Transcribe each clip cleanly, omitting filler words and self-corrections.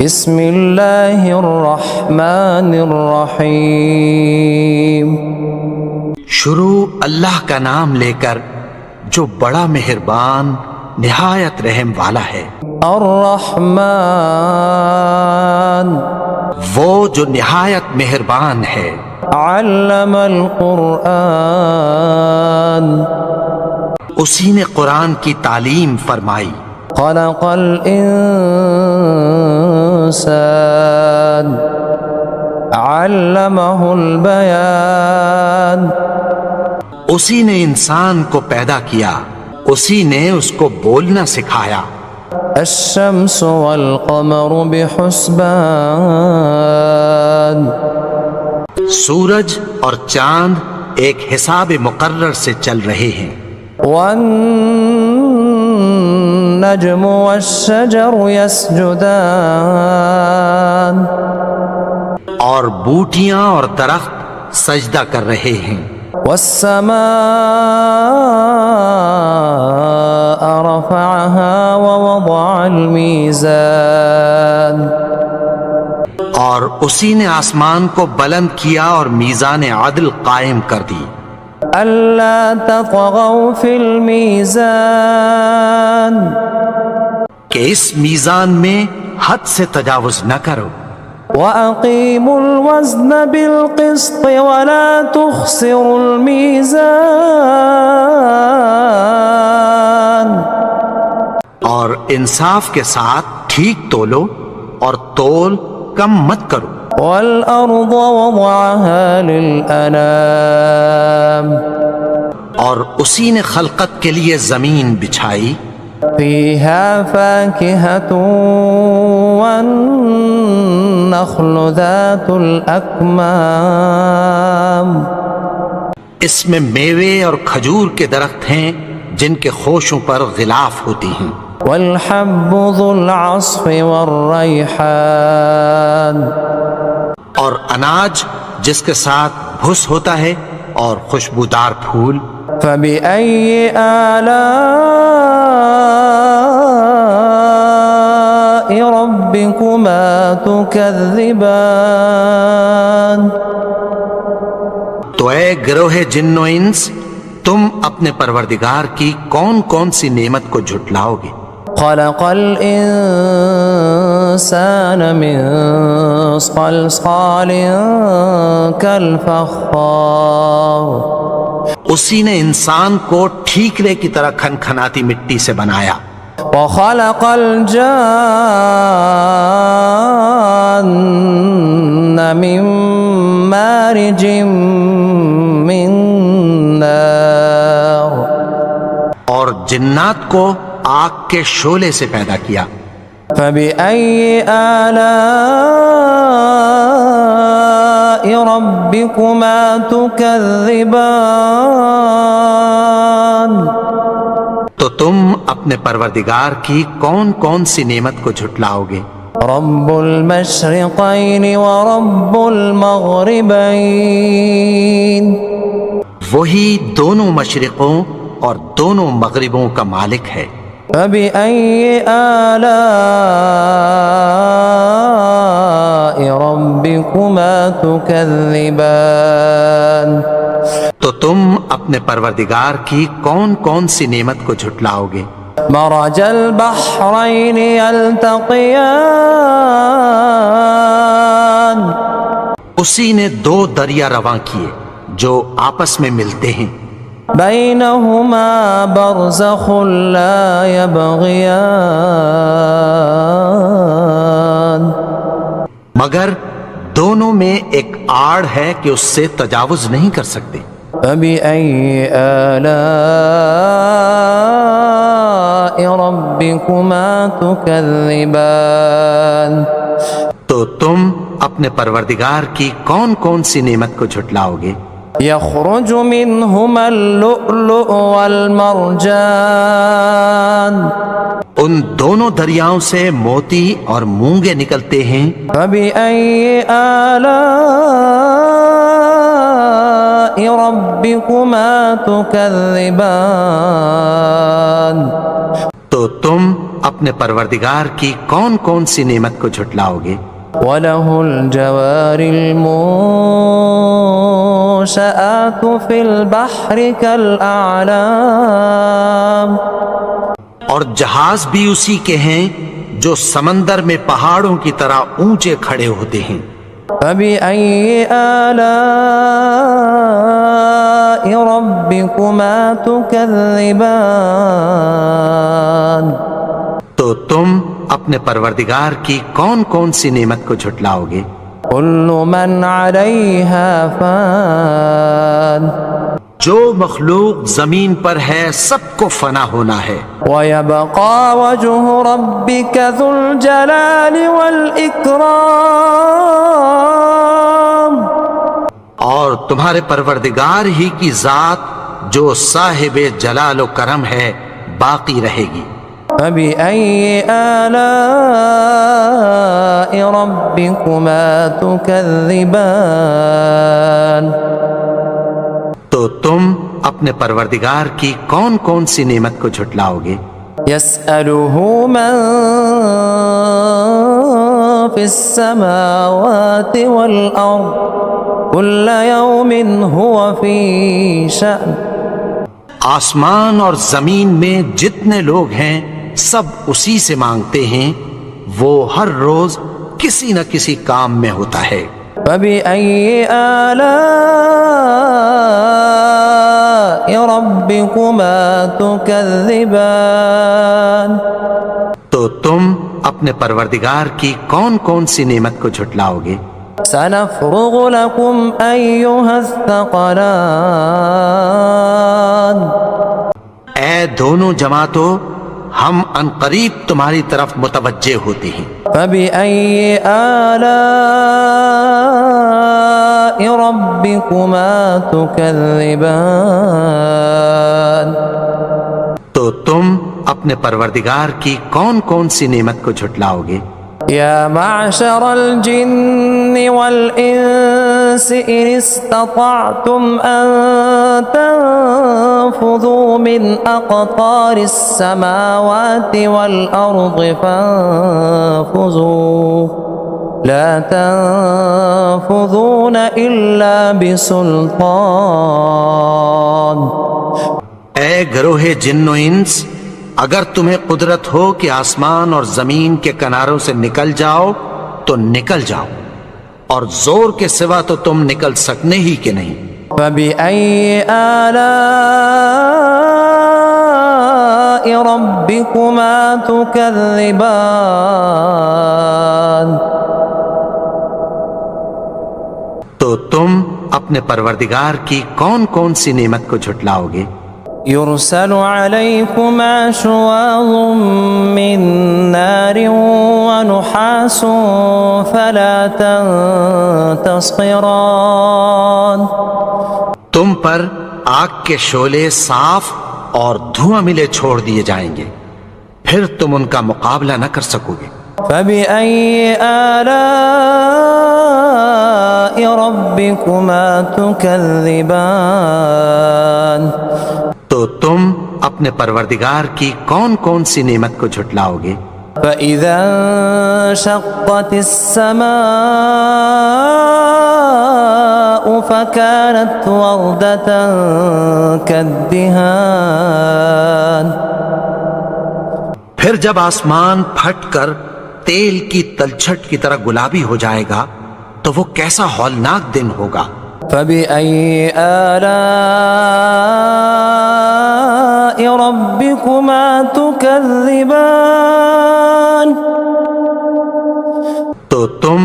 بسم اللہ الرحمن الرحیم شروع اللہ کا نام لے کر جو بڑا مہربان نہایت رحم والا ہے۔ الرحمن وہ جو نہایت مہربان ہے۔ علم القرآن اسی نے قرآن کی تعلیم فرمائی۔ خلق الانسان علمہ البیان اسی نے انسان کو پیدا کیا، اسی نے اس کو بولنا سکھایا۔ الشمس والقمر بحسبان سورج اور چاند ایک حساب مقرر سے چل رہے ہیں۔ والنجم والشجر يسجدان اور بوٹیاں اور درخت سجدہ کر رہے ہیں۔ والسماء رفعها ووضع الميزان اور اسی نے آسمان کو بلند کیا اور میزان عدل قائم کر دی۔ ألا تطغوا في الميزان کہ اس میزان میں حد سے تجاوز نہ کرو۔ وأقيموا الوزن بالقسط ولا تخسروا الميزان اور انصاف کے ساتھ ٹھیک تولو اور تول کم مت کرو۔ والأرض وضعها للأنام اور اسی نے خلقت کے لیے زمین بچھائی۔ فيها فاكهة والنخل ذات الأكمام اس میں میوے اور کھجور کے درخت ہیں جن کے خوشوں پر غلاف ہوتی ہیں۔ والحب ذو العصف والريحان اور اناج جس کے ساتھ بھس ہوتا ہے اور خوشبودار پھول۔ فبأي آلاء ربكما تكذبان تو اے گروہ جن و انس، تم اپنے پروردگار کی کون کون سی نعمت کو جھٹلاؤ گے؟ خلق الإنسان من صلصال كالفخار اسی نے انسان کو ٹھیکرے کی طرح کھنکھناتی مٹی سے بنایا۔ وخلق الجان من مارج من نار اور جنات کو آگ کے شعلے سے پیدا کیا۔ فبأي آلاء ربكما تكذبان تو تم اپنے پروردگار کی کون کون سی نعمت کو جھٹلاؤ گے؟ رب المشرقين ورب المغربين وہی دونوں مشرقوں اور دونوں مغربوں کا مالک ہے۔ فبأي آلاء ربكما تكذبان تو تم اپنے پروردگار کی کون کون سی نعمت کو جھٹلاؤ گے؟ مرج البحرين يلتقيان اسی نے دو دریا رواں کیے جو آپس میں ملتے ہیں۔ بينهما برزخ لا يبغيان مگر دونوں میں ایک آڑ ہے کہ اس سے تجاوز نہیں کر سکتے۔ فبأي آلاء ربكما تكذبان تو تم اپنے پروردگار کی کون کون سی نعمت کو جھٹلاؤ گے؟ يخرج منهما اللؤلؤ والمرجان ان دونوں دریاؤں سے موتی اور مونگے نکلتے ہیں۔ فبأي آلاء ربكما تكذبان تو تم اپنے پروردگار کی کون کون سی نعمت کو جھٹلاؤ گے؟ وَلَهُ الْجَوَارِ الْمُنشَآتُ فِي الْبَحْرِ كَالْأَعْلَامِ، اور جہاز بھی اسی کے ہیں جو سمندر میں پہاڑوں کی طرح اونچے کھڑے ہوتے ہیں۔ فَبِأَيِّ آلَاءِ رَبِّكُمَا تُكَذِّبَانِ، تو تم اپنے پروردگار کی کون کون سی نعمت کو جھٹلاؤ گے؟ كُلُّ مَنْ عَلَيْهَا فَانٍ، جو مخلوق زمین پر ہے سب کو فنا ہونا ہے، وَيَبْقَى وَجْهُ رَبِّكَ ذُو الْجَلَالِ وَالْإِكْرَامِ، اور تمہارے پروردگار ہی کی ذات جو صاحب جلال و کرم ہے باقی رہے گی۔ فَبِأَيِّ آلَاءِ رَبِّكُمَا تُكَذِّبَانِ، تو تم اپنے پروردگار کی کون کون سی نعمت کو جھٹلاؤ گے؟ يَسْأَلُهُ مَن فِي السَّمَاوَاتِ وَالْأَرْضِ كُلَّ يَوْمٍ هُوَ فِي شَأْنٍ، آسمان اور زمین میں جتنے لوگ ہیں سب اسی سے مانگتے ہیں، وہ ہر روز کسی نہ کسی کام میں ہوتا ہے۔ فَبِأَيِّ آلَاءِ رَبِّكُمَا تُكَذِّبَانِ، تو تم اپنے پروردگار کی کون کون سی نعمت کو جھٹلاؤ گے؟ سَنَفْرُغُ لَكُمْ أَيُّهَ الثَّقَلَانِ، اے دونوں جماعتوں، ہم عنقریب تمہاری طرف متوجہ ہوتے ہیں۔ فَبِأَيِّ آلَاءِ رَبِّكُمَا تُكَذِّبَانِ، تو تم اپنے پروردگار کی کون کون سی نعمت کو جھٹلاؤ گے؟ يا معشر الجن والإنس إن استطعتم أن تنفذوا من أقطار السماوات والأرض فانفذوا لا تنفذون إلا بسلطان۔ اے گروہ جن و انس، اگر تمہیں قدرت ہو کہ آسمان اور زمین کے کناروں سے نکل جاؤ تو نکل جاؤ، اور زور کے سوا تو تم نکل سکنے ہی کہ نہیں۔ فَبِأَيِّ آلَاءِ رَبِّكُمَا تُكَذِّبَانِ، تو تم اپنے پروردگار کی کون کون سی نعمت کو جھٹلاؤ گے؟ يرسل عليكما شواظ من نار ونحاس فلا تنتصران، تم پر آگ کے شعلے صاف اور دھواں ملے چھوڑ دیے جائیں گے، پھر تم ان کا مقابلہ نہ کر سکو گے۔ فَبِأَيِّ آلَاءِ رَبِّكُمَا تُكَذِّبَانِ، تو تم اپنے پروردگار کی کون کون سی نعمت کو جھٹلاؤ گے؟ فَإِذَا انشَقَّتِ السَّمَاءُ فَكَانَتْ وَرْدَةً كَالدِّهَانِ، پھر جب آسمان پھٹ کر تیل کی تلچھٹ کی طرح گلابی ہو جائے گا تو وہ کیسا ہولناک دن ہوگا۔ فَبِأَيِّ آلَاءِ رَبِّكُمَا تُكَذِّبَانِ، تو تم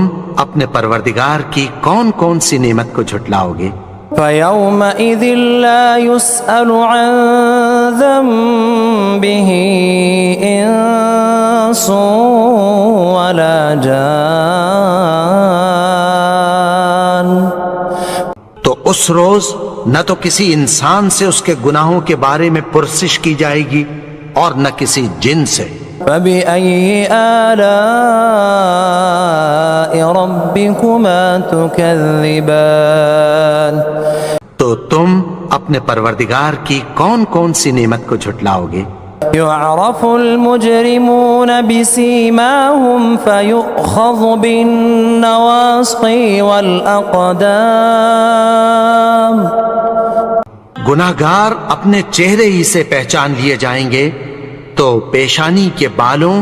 اپنے پروردگار کی کون کون سی نعمت کو جھٹلاؤ گے؟ فَيَوْمَئِذٍ لَا يُسْأَلُ عَنْ ذَنبِهِ إِنسٌ وَلَا جَانٌ، تو اس روز نہ تو کسی انسان سے اس کے گناہوں کے بارے میں پرسش کی جائے گی اور نہ کسی جن سے۔ فَبِأَيِّ آلَاءِ رَبِّكُمَا تُكَذِّبَانِ، تو تم اپنے پروردگار کی کون کون سی نعمت کو جھٹلاؤ گے؟ يعرف المجرمون بسيماهم فيؤخذ بالنواصي والأقدام گناہگار اپنے چہرے ہی سے پہچان لیے جائیں گے تو پیشانی کے بالوں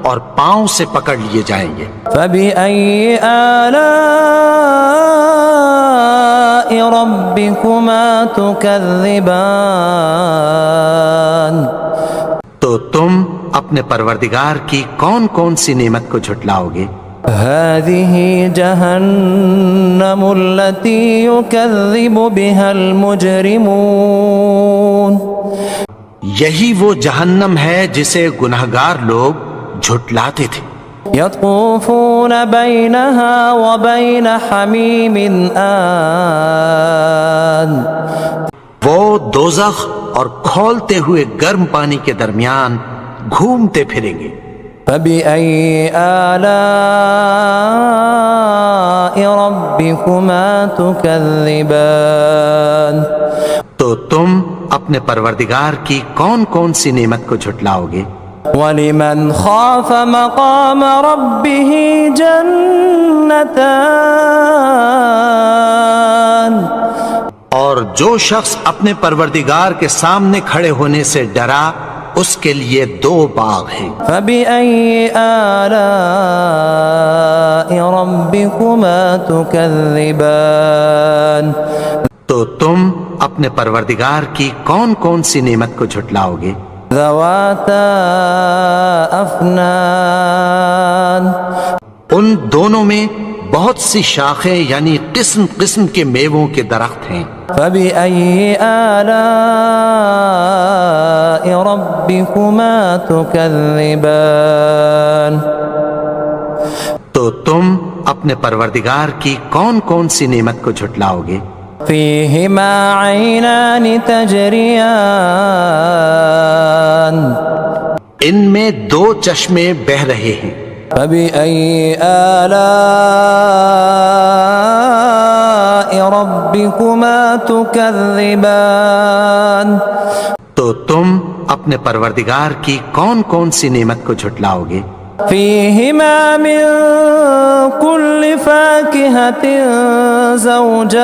اور پاؤں سے پکڑ لیے جائیں گے۔ فبأي آلاء ربكما تكذبان تو تم اپنے پروردگار کی کون کون سی نعمت کو جھٹلاؤ گے؟ هذه جهنم التي يكذب بها المجرمون یہی وہ جہنم ہے جسے گناہگار لوگ جھٹلاتے تھے۔ يطوفون بينها وبين حميم آن وہ دوزخ اور کھولتے ہوئے گرم پانی کے درمیان گھومتے پھریں گے۔ فبأي آلاء ربكما تكذبان تو تم اپنے پروردگار کی کون کون سی نعمت کو جھٹلاؤ گے؟ وَلِمَنْ خَافَ مَقَامَ رَبِّهِ جَنَّتَانِ اور جو شخص اپنے پروردگار کے سامنے کھڑے ہونے سے ڈرا اس کے لیے 2 باغ ہیں۔ فَبِأَيِّ آلَاءِ رَبِّكُمَا تُكَذِّبَانِ تو تم اپنے پروردگار کی کون کون سی نعمت کو جھٹلاؤ گے؟ ذَوَاتَا أَفْنَانٍ ان دونوں میں بہت سی شاخیں یعنی قسم قسم کے میووں کے درخت ہیں۔ فَبِأَيِّ آلَاءِ رَبِّكُمَا تُكَذِّبَانِ تو تم اپنے پروردگار کی کون کون سی نعمت کو جھٹلاؤ گے؟ فِيهِمَا عَيْنَانِ تَجْرِيَانِ ان میں 2 چشمے بہہ رہے ہیں۔ فَبِأَيِّ آلَاءِ رَبِّكُمَا تُكَذِّبَانِ تو تم اپنے پروردگار کی کون کون سی نعمت کو جھٹلاؤ گے؟ فِيهِمَا مِن كُلِّ فَاكِهَةٍ زَوْجَانِ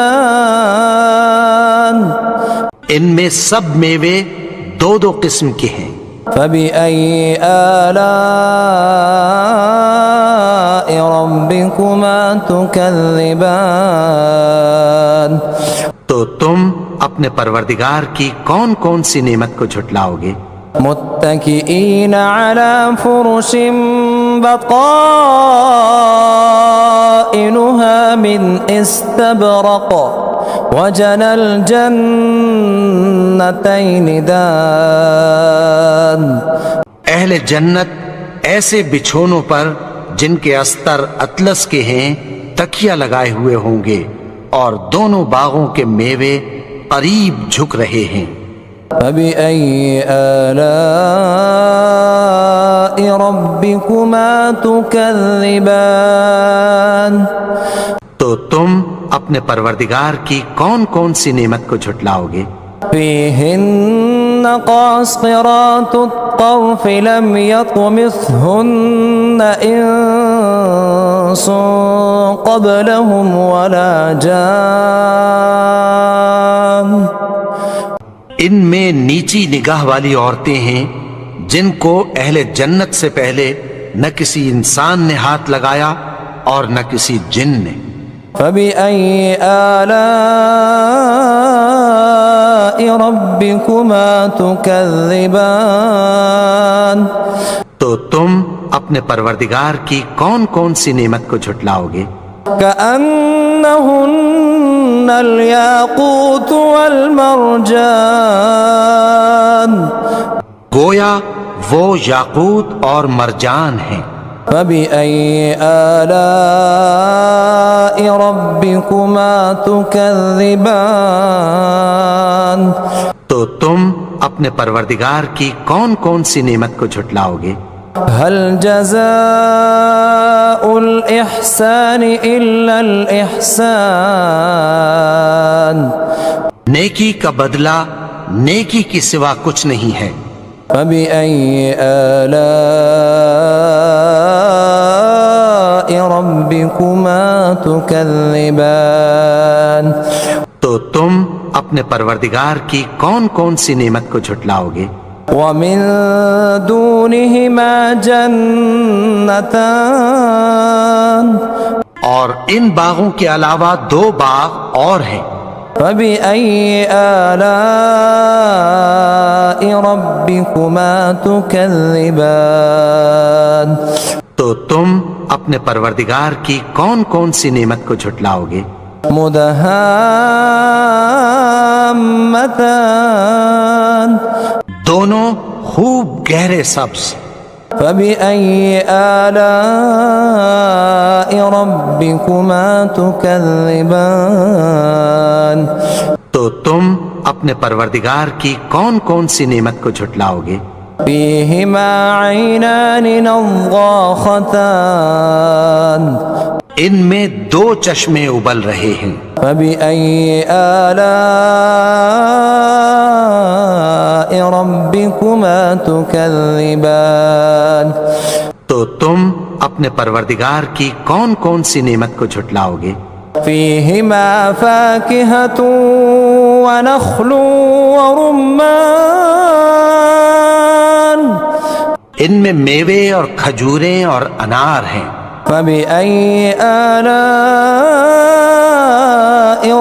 ان میں سب میوے 2 قسم کے ہیں۔ فَبِأَيِّ آلَاءِ رَبِّكُمَا تُكَذِّبَانِ تو تم اپنے پروردگار کی کون کون سی نعمت کو جھٹلاؤ گے؟ متكئين على فرش بطائنها من استبرق وجنى الجنتين دان اہل جنت ایسے بچھونوں پر جن کے استر اطلس کے ہیں تکیہ لگائے ہوئے ہوں گے اور دونوں باغوں کے میوے قریب جھک رہے ہیں۔ فَبِأَيِّ آلَاءِ رَبِّكُمَا تُكَذِّبَانِ تو تم اپنے پروردگار کی کون کون سی نعمت کو جھٹلاؤ گے؟ فِيهِنَّ قَاصِرَاتُ الطَّرْفِ لَمْ يَطْمِثْهُنَّ إِنسٌ قَبْلَهُمْ وَلَا جَانٌّ ان میں نیچی نگاہ والی عورتیں ہیں جن کو اہل جنت سے پہلے نہ کسی انسان نے ہاتھ لگایا اور نہ کسی جن نے۔ فَبِأَيِّ آلَاءِ رَبِّكُمَا تُكَذِّبَانِ تو تم اپنے پروردگار کی کون کون سی نعمت کو جھٹلاؤ گے؟ كأنهن الياقوت والمرجان گویا وہ یاقوت اور مرجان ہیں۔ فَبِأَيِّ آلَاءِ رَبِّكُمَا تُكَذِّبَانِ تو تم اپنے پروردگار کی کون کون سی نعمت کو جھٹلاؤ گے؟ هل جزاء الإحسان إلا الإحسان نیکی کا بدلہ نیکی کی سوا کچھ نہیں ہے۔ فبأي آلاء ربكما تكذبان تو تم اپنے پروردگار کی کون کون سی نعمت کو جھٹلاؤ گے؟ ومن دونهما جنتان اور ان باغوں کے علاوہ 2 باغ اور ہیں۔ فبأي آلاء ربكما تكذبان تو تم اپنے پروردگار کی کون کون سی نعمت کو جھٹلاؤ گے؟ مدہامتان دونوں خوب گہرے سبز۔ فبأي آلاء ربكما تكذبان تو تم اپنے پروردگار کی کون کون سی نعمت کو جھٹلاؤ گے؟ فيهما عينان نضاختان ان میں 2 چشمے ابل رہے ہیں۔ فبأي آلاء ربكما تكذبان تو تم اپنے پروردگار کی کون کون سی نعمت کو جھٹلاؤ گے؟ فيهما فاكهة ونخل ورمان ان میں میوے اور کھجوریں اور انار ہیں۔ فبأي آلاء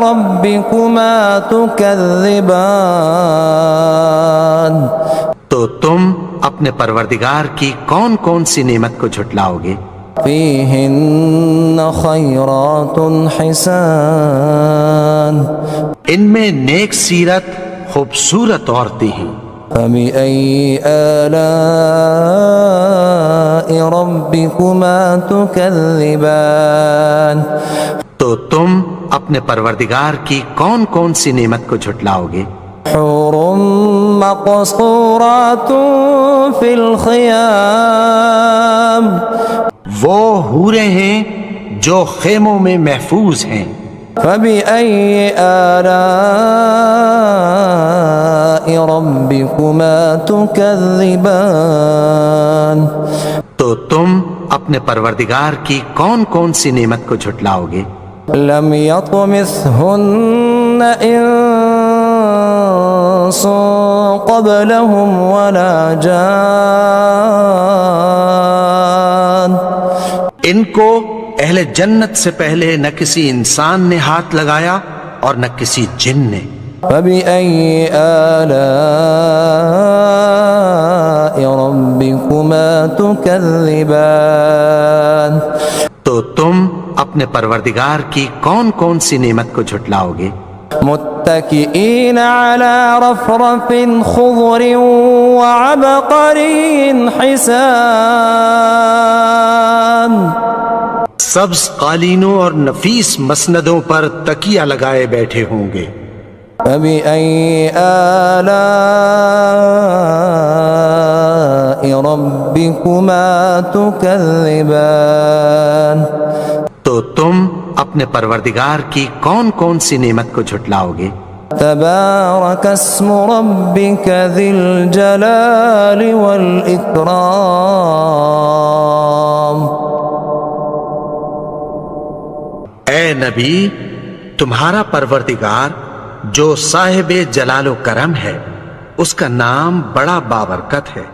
ربكما تكذبان تو تم اپنے پروردگار کی کون کون سی نعمت کو جھٹلاؤ گے؟ فيهن خيرات حسان ان میں نیک سیرت خوبصورت عورتیں ہیں۔ فبأي آلاء ربكما تكذبان تو تم اپنے پروردگار کی کون کون سی نعمت کو جھٹلاؤ گے؟ حور مقصورات في الخيام وہ حوریں ہیں جو خیموں میں محفوظ ہیں۔ فبأي آلاء ربكما تكذبان تو تم اپنے پروردگار کی کون کون سی نعمت کو جھٹلاؤ گے؟ لم يطمثهن إنس قبلهم ولا جان ان کو اہل جنت سے پہلے نہ کسی انسان نے ہاتھ لگایا اور نہ کسی جن نے۔ فبأي آلاء ربكما تكذبان تو تم اپنے پروردگار کی کون کون سی نعمت کو جھٹلاؤ گے؟ متكئين على رفرف خضر وعبقري حسان سبز قالینوں اور نفیس مسندوں پر تکیہ لگائے بیٹھے ہوں گے۔ فبأي آلاء ربكما تكذبان تو تم اپنے پروردگار کی کون کون سی نعمت کو جھٹلاؤ گے؟ تبارك اسم ربك ذي الجلال والإكرام اے نبی، تمہارا پروردگار جو صاحب جلال و کرم ہے، اس کا نام بڑا بابرکت ہے۔